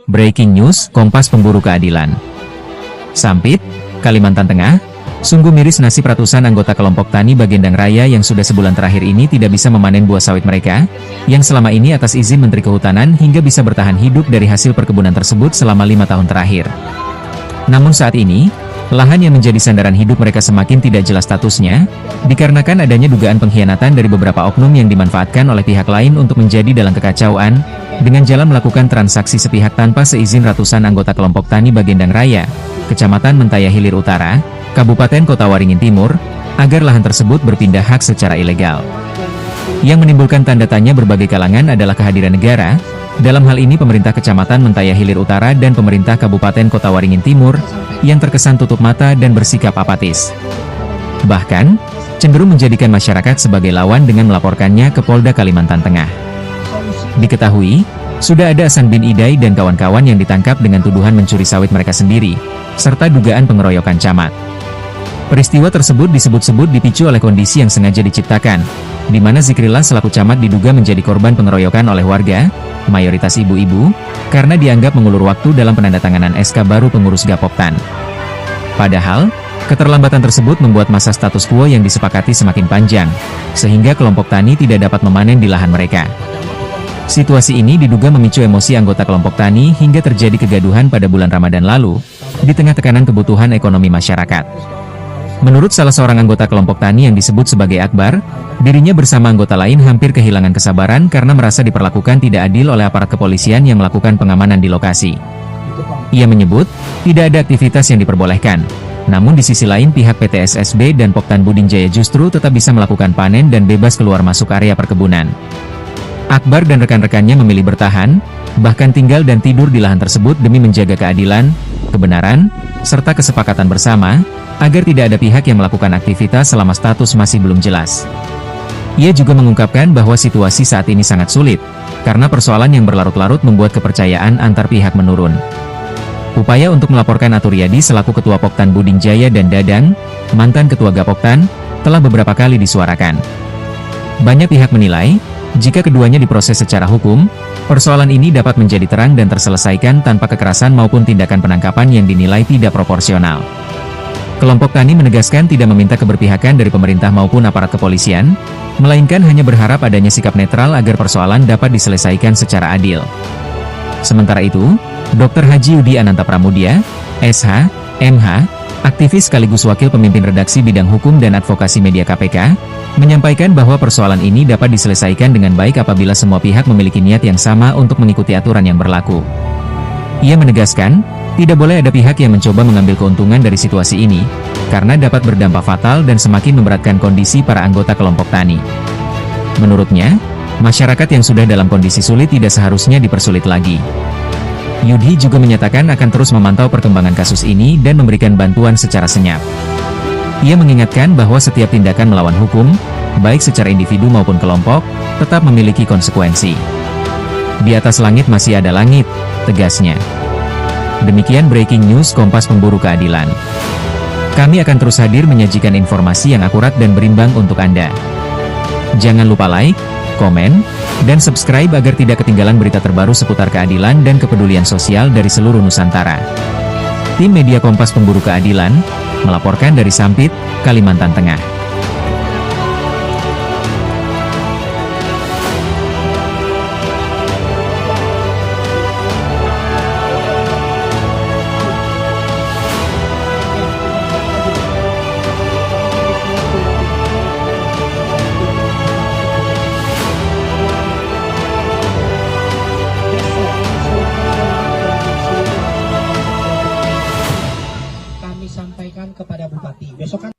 Breaking news, Kompas Pemburu Keadilan. Sampit, Kalimantan Tengah, sungguh miris nasib ratusan anggota kelompok tani Bagendang Raya yang sudah sebulan terakhir ini tidak bisa memanen buah sawit mereka, yang selama ini atas izin Menteri Kehutanan hingga bisa bertahan hidup dari hasil perkebunan tersebut selama 5 tahun terakhir. Namun saat ini, lahan yang menjadi sandaran hidup mereka semakin tidak jelas statusnya, dikarenakan adanya dugaan pengkhianatan dari beberapa oknum yang dimanfaatkan oleh pihak lain untuk menjadi dalang kekacauan, dengan jalan melakukan transaksi sepihak tanpa seizin ratusan anggota kelompok tani Bagendang Raya, Kecamatan Mentaya Hilir Utara, Kabupaten Kota Waringin Timur, agar lahan tersebut berpindah hak secara ilegal. Yang menimbulkan tanda tanya berbagai kalangan adalah kehadiran negara, dalam hal ini pemerintah Kecamatan Mentaya Hilir Utara dan pemerintah Kabupaten Kota Waringin Timur, yang terkesan tutup mata dan bersikap apatis. Bahkan, cenderung menjadikan masyarakat sebagai lawan dengan melaporkannya ke Polda Kalimantan Tengah. Diketahui, sudah ada Hasan bin Idai dan kawan-kawan yang ditangkap dengan tuduhan mencuri sawit mereka sendiri, serta dugaan pengeroyokan camat. Peristiwa tersebut disebut-sebut dipicu oleh kondisi yang sengaja diciptakan, di mana Zikrillah selaku camat diduga menjadi korban pengeroyokan oleh warga, mayoritas ibu-ibu, karena dianggap mengulur waktu dalam penandatanganan SK baru pengurus Gapoktan. Padahal, keterlambatan tersebut membuat masa status quo yang disepakati semakin panjang, sehingga kelompok tani tidak dapat memanen di lahan mereka. Situasi ini diduga memicu emosi anggota kelompok tani hingga terjadi kegaduhan pada bulan Ramadan lalu, di tengah tekanan kebutuhan ekonomi masyarakat. Menurut salah seorang anggota kelompok tani yang disebut sebagai Akbar, dirinya bersama anggota lain hampir kehilangan kesabaran karena merasa diperlakukan tidak adil oleh aparat kepolisian yang melakukan pengamanan di lokasi. Ia menyebut, tidak ada aktivitas yang diperbolehkan. Namun di sisi lain pihak PT SSB dan Poktan Buding Jaya justru tetap bisa melakukan panen dan bebas keluar masuk area perkebunan. Akbar dan rekan-rekannya memilih bertahan, bahkan tinggal dan tidur di lahan tersebut demi menjaga keadilan, kebenaran, serta kesepakatan bersama, agar tidak ada pihak yang melakukan aktivitas selama status masih belum jelas. Ia juga mengungkapkan bahwa situasi saat ini sangat sulit, karena persoalan yang berlarut-larut membuat kepercayaan antar pihak menurun. Upaya untuk melaporkan Aturiadi selaku Ketua Poktan Buding Jaya dan Dadang, mantan Ketua Gapoktan, telah beberapa kali disuarakan. Banyak pihak menilai, jika keduanya diproses secara hukum, persoalan ini dapat menjadi terang dan terselesaikan tanpa kekerasan maupun tindakan penangkapan yang dinilai tidak proporsional. Kelompok tani menegaskan tidak meminta keberpihakan dari pemerintah maupun aparat kepolisian, melainkan hanya berharap adanya sikap netral agar persoalan dapat diselesaikan secara adil. Sementara itu, Dr. Haji Yudi Ananta Pramudia, SH, MH, aktivis sekaligus wakil pemimpin redaksi bidang hukum dan advokasi media KPK, menyampaikan bahwa persoalan ini dapat diselesaikan dengan baik apabila semua pihak memiliki niat yang sama untuk mengikuti aturan yang berlaku. Ia menegaskan, tidak boleh ada pihak yang mencoba mengambil keuntungan dari situasi ini, karena dapat berdampak fatal dan semakin memberatkan kondisi para anggota kelompok tani. Menurutnya, masyarakat yang sudah dalam kondisi sulit tidak seharusnya dipersulit lagi. Yudi juga menyatakan akan terus memantau perkembangan kasus ini dan memberikan bantuan secara senyap. Ia mengingatkan bahwa setiap tindakan melawan hukum, baik secara individu maupun kelompok, tetap memiliki konsekuensi. Di atas langit masih ada langit, tegasnya. Demikian breaking news Kompas Pemburu Keadilan. Kami akan terus hadir menyajikan informasi yang akurat dan berimbang untuk Anda. Jangan lupa like, komen, dan subscribe agar tidak ketinggalan berita terbaru seputar keadilan dan kepedulian sosial dari seluruh Nusantara. Tim Media Kompas Pemburu Keadilan, melaporkan dari Sampit, Kalimantan Tengah. Sampaikan kepada Bupati. Besok kan